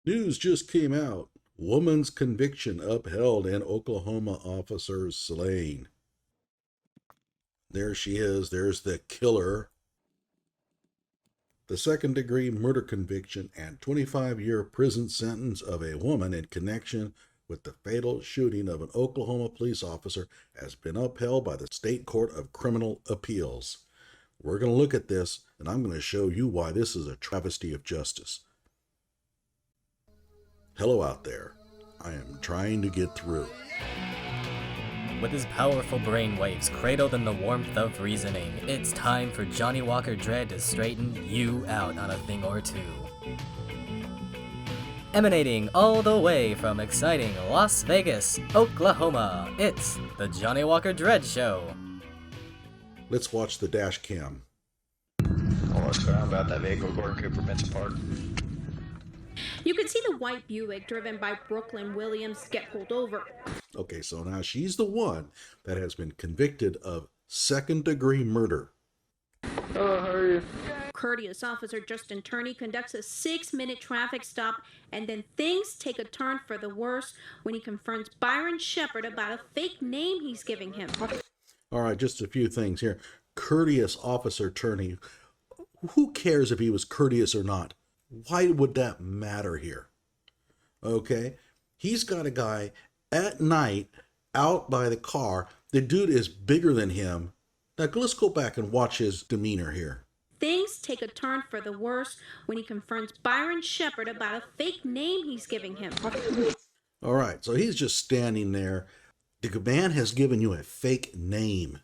News just came out. Woman's conviction upheld and Oklahoma officers slain. There she is. There's the killer. The second-degree murder conviction and 25-year prison sentence of a woman in connection with the fatal shooting of an Oklahoma police officer has been upheld by the State Court of Criminal Appeals. We're going to look at this, and I'm going to show you why this is a travesty of justice. Hello out there. I am trying to get through. With his powerful brainwaves cradled in the warmth of reasoning, it's time for Johnnie Walker Dread to straighten you out on a thing or two. Emanating all the way from exciting Las Vegas, Oklahoma, it's the Johnnie Walker Dread Show. Let's watch the dash cam. Oh, what's going on about that vehicle Gordon Cooper Men's Park? You can see the white Buick driven by Brooklyn Williams get pulled over. Okay, so now she's the one that has been convicted of second-degree murder. Oh, how are you? Courteous officer Justin Turney conducts a 6-minute traffic stop, and then things take a turn for the worse when he confronts Byron Shepard about a fake name he's giving him. All right, just a few things here. Courteous officer Turney. Who cares if he was courteous or not? Why would that matter here? Okay, he's got a guy at night out by the car. The dude is bigger than him. Now let's go back and watch his demeanor here. Things take a turn for the worse when he confronts Byron Shepard about a fake name he's giving him. All right, so he's just standing there. The man has given you a fake name.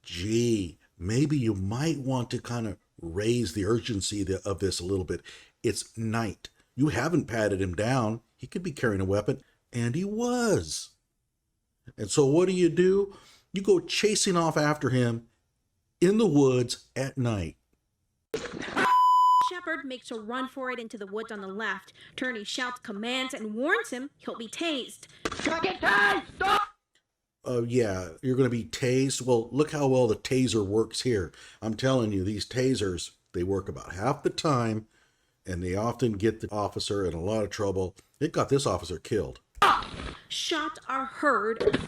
Gee, maybe you might want to kind of raise the urgency of this a little bit. It's night. You haven't patted him down. He could be carrying a weapon, and he was. And so what do? You go chasing off after him in the woods at night. Shepard makes a run for it into the woods on the left. Turney shouts commands and warns him he'll be tased. Get tased! Stop! Yeah, you're going to be tased. Well, look how well the taser works here. I'm telling you, these tasers, they work about half the time, and they often get the officer in a lot of trouble. It got this officer killed. Shots are heard.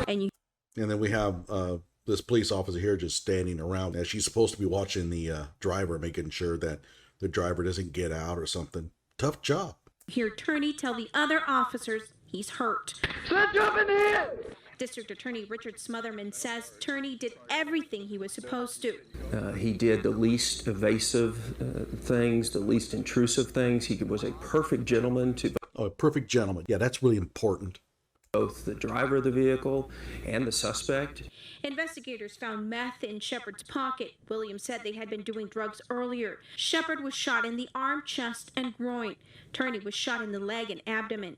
And then we have this police officer here just standing around as she's supposed to be watching the driver, making sure that the driver doesn't get out or something. Tough job. hear Turney tell the other officers he's hurt. Let's jump in here! District Attorney Richard Smotherman says Turney did everything he was supposed to. He did the least evasive things, the least intrusive things. He was a perfect gentleman to Oh, a perfect gentleman. Yeah, that's really important. both the driver of the vehicle and the suspect. Investigators found meth in Shepard's pocket. Williams said they had been doing drugs earlier. Shepard was shot in the arm, chest, and groin. Turney was shot in the leg and abdomen.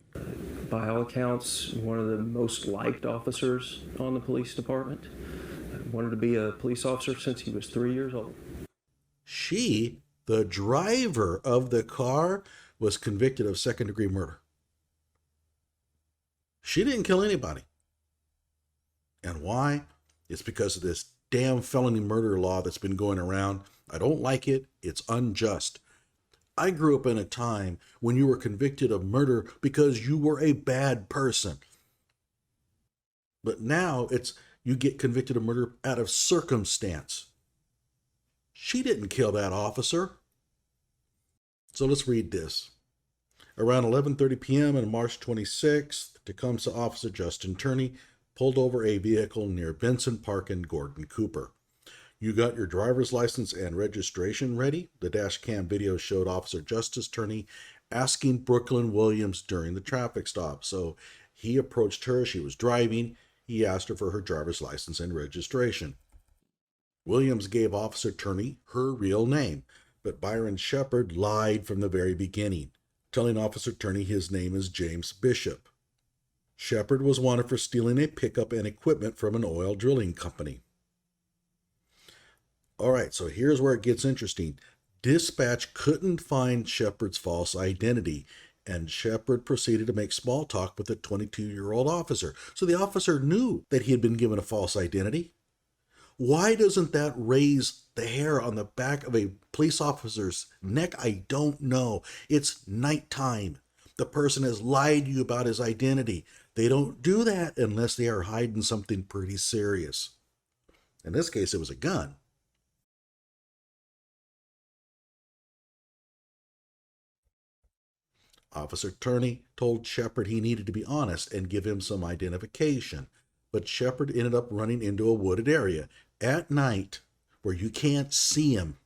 By all accounts, one of the most liked officers on the police department. Wanted to be a police officer since he was 3 years old. She, the driver of the car, was convicted of second-degree murder. She didn't kill anybody. And why? It's because of this damn felony murder law that's been going around. I don't like it. It's unjust. I grew up in a time when you were convicted of murder because you were a bad person. But now it's you get convicted of murder out of circumstance. She didn't kill that officer. So let's read this. Around 11:30 p.m. on March 26th, Tecumseh officer Justin Turney pulled over a vehicle near Benson Park and Gordon Cooper. You got your driver's license and registration ready? The dash cam video showed Officer Justice Turney asking Brooklyn Williams during the traffic stop. So he approached her. She was driving. He asked her for her driver's license and registration. Williams gave Officer Turney her real name, but Byron Shepard lied from the very beginning, telling Officer Turney his name is James Bishop. Shepard was wanted for stealing a pickup and equipment from an oil drilling company. All right, so here's where it gets interesting. Dispatch couldn't find Shepard's false identity, and Shepard proceeded to make small talk with the 22-year-old officer. So the officer knew that he had been given a false identity. Why doesn't that raise the hair on the back of a police officer's neck? I don't know. It's nighttime. The person has lied to you about his identity. They don't do that unless they are hiding something pretty serious. In this case, it was a gun. Officer Turney told Shepard he needed to be honest and give him some identification, but Shepard ended up running into a wooded area at night where you can't see him.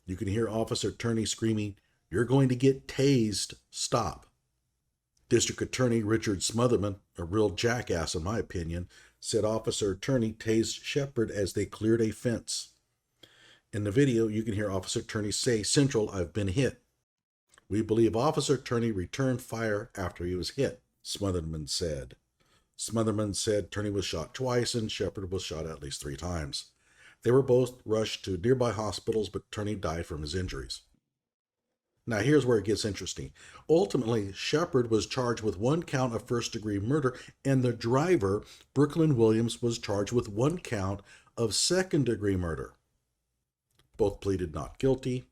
You can hear Officer Turney screaming, "You're going to get tased. Stop." District Attorney Richard Smotherman, a real jackass in my opinion, said Officer Turney tased Shepard as they cleared a fence. In the video, you can hear Officer Turney say, "Central, I've been hit." "We believe Officer Turney returned fire after he was hit," Smotherman said. Smotherman said Turney was shot twice and Shepard was shot at least 3 times. They were both rushed to nearby hospitals, but Turney died from his injuries. Now here's where it gets interesting. Ultimately, Shepard was charged with 1 count of first-degree murder, and the driver, Brooklyn Williams, was charged with 1 count of second-degree murder. Both pleaded not guilty.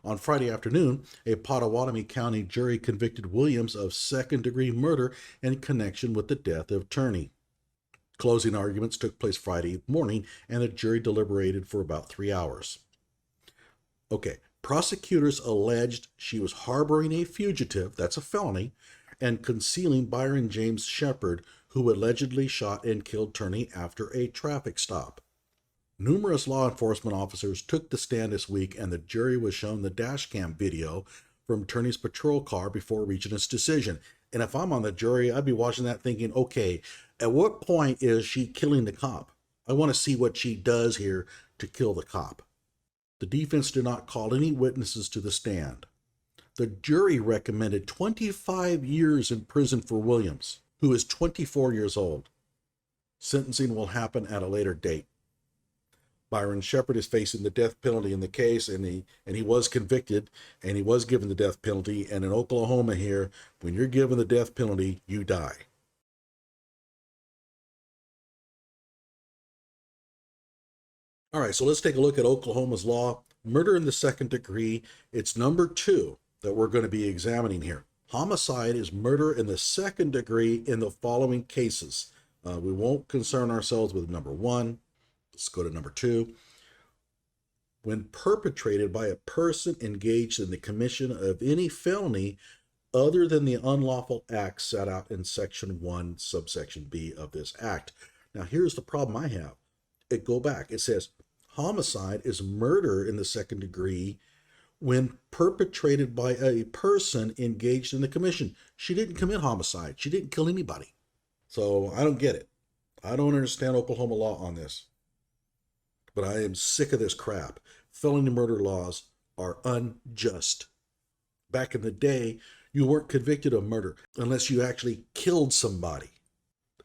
On Friday afternoon, a Pottawatomie County jury convicted Williams of second-degree murder in connection with the death of Turney. Closing arguments took place Friday morning, and the jury deliberated for about 3 hours. Okay, prosecutors alleged she was harboring a fugitive, that's a felony, and concealing Byron James Shepard, who allegedly shot and killed Turney after a traffic stop. Numerous law enforcement officers took the stand this week, and the jury was shown the dash cam video from Turney's patrol car before reaching its decision. And if I'm on the jury, I'd be watching that thinking, okay, at what point is she killing the cop? I want to see what she does here to kill the cop. The defense did not call any witnesses to the stand. The jury recommended 25 years in prison for Williams, who is 24 years old. Sentencing will happen at a later date. Byron Shepard is facing the death penalty in the case, and he was convicted, and he was given the death penalty. And in Oklahoma here, when you're given the death penalty, you die. All right, so let's take a look at Oklahoma's law. Murder in the second degree, it's number 2 that we're going to be examining here. Homicide is murder in the second degree in the following cases. We won't concern ourselves with number 1. Let's go to number 2. When perpetrated by a person engaged in the commission of any felony other than the unlawful act set out in Section 1, subsection B of this act. Now, here's the problem I have. Go back. It says, homicide is murder in the second degree when perpetrated by a person engaged in the commission. She didn't commit homicide. She didn't kill anybody. So I don't get it. I don't understand Oklahoma law on this. But I am sick of this crap. Felony murder laws are unjust. Back in the day, you weren't convicted of murder unless you actually killed somebody.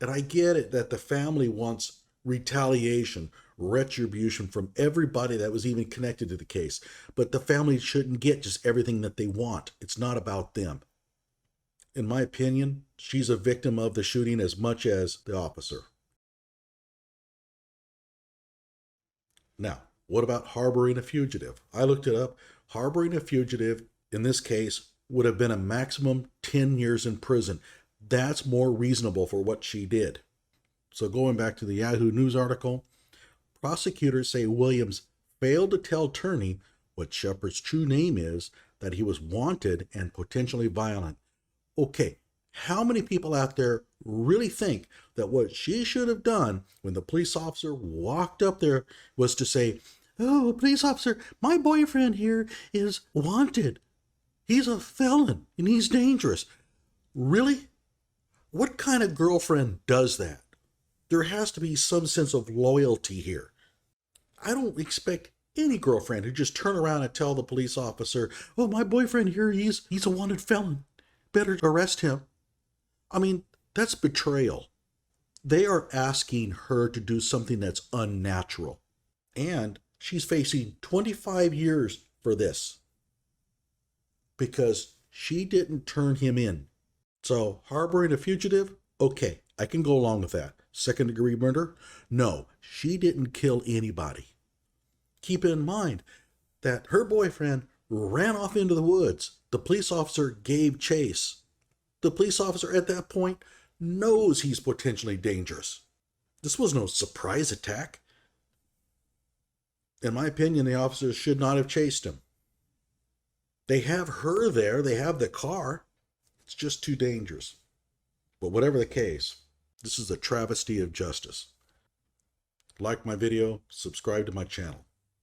And I get it that the family wants retaliation, retribution from everybody that was even connected to the case. But the family shouldn't get just everything that they want. It's not about them. In my opinion, she's a victim of the shooting as much as the officer. Now, what about harboring a fugitive? I looked it up. Harboring a fugitive, in this case, would have been a maximum 10 years in prison. That's more reasonable for what she did. So going back to the Yahoo News article, prosecutors say Williams failed to tell Turney what Shepard's true name is, that he was wanted and potentially violent. Okay, how many people out there really think that what she should have done when the police officer walked up there was to say, "Oh, police officer, my boyfriend here is wanted. He's a felon and he's dangerous." Really? What kind of girlfriend does that? There has to be some sense of loyalty here. I don't expect any girlfriend to just turn around and tell the police officer, "Oh, my boyfriend here, he's a wanted felon. Better arrest him." I mean, that's betrayal. They are asking her to do something that's unnatural. And she's facing 25 years for this because she didn't turn him in. So harboring a fugitive, okay, I can go along with that. Second-degree murder? No, she didn't kill anybody. Keep in mind that her boyfriend ran off into the woods. The police officer gave chase. The police officer at that point knows he's potentially dangerous. This was no surprise attack. In my opinion, the officers should not have chased him. They have her there. They have the car. It's just too dangerous. But whatever the case, this is a travesty of justice. Like my video, subscribe to my channel.